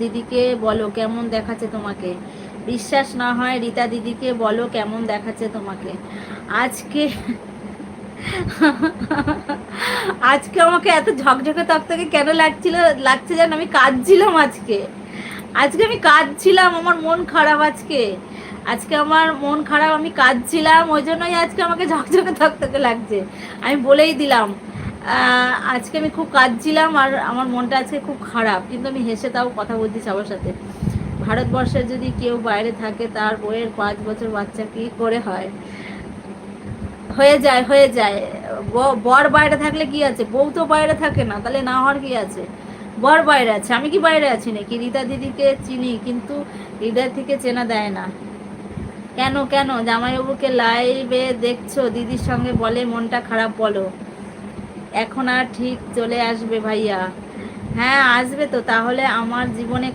দিদিকে বলো কেমন দেখাচ্ছে তোমাকে। বিশ্বাস না হয় রীতা দিদিকে বলো কেমন দেখাচ্ছে তোমাকে। আজকে আজকে আমাকে এত ঝকঝকে তকতকে কেন লাগছে যেন আমি কাঁদছিলাম আজকে। আজকে আমি কাঁদছিলাম, আমার মন খারাপ আজকে। আজকে আমার মন খারাপ, আমি কাঁদছিলাম, ওই জন্যই আজকে আমাকে ঝকঝকে তকতকে লাগছে। আমি বলেই দিলাম আজকে আমি খুব কাঁদছিলাম আর আমার মনটা আজকে খুব খারাপ, কিন্তু আমি হেসে তাও কথা বলছি সবার সাথে। ভারতবর্ষে যদি কেউ বাইরে থাকে তার বউয়ের 5 বছর বাচ্চা কি করে হয়? হয়ে যায়। বর বাইরে থাকলে কি আছে, বউ তো বাইরে থাকে না, তাহলে না হওয়ার কি আছে? বর বাইরে আছে, আমি কি বাইরে আছি নাকি? রীতা দিদিকে চিনি, কিন্তু হৃদয় থেকে চেনা দেয় না। কেন কেন জামাইবাবুকে লাইভে দেখছো দিদির সঙ্গে, বলে মনটা খারাপ বলো। এখন আর ঠিক চলে আসবে ভাইয়া। হ্যাঁ আসবে তো, তাহলে আমার জীবনে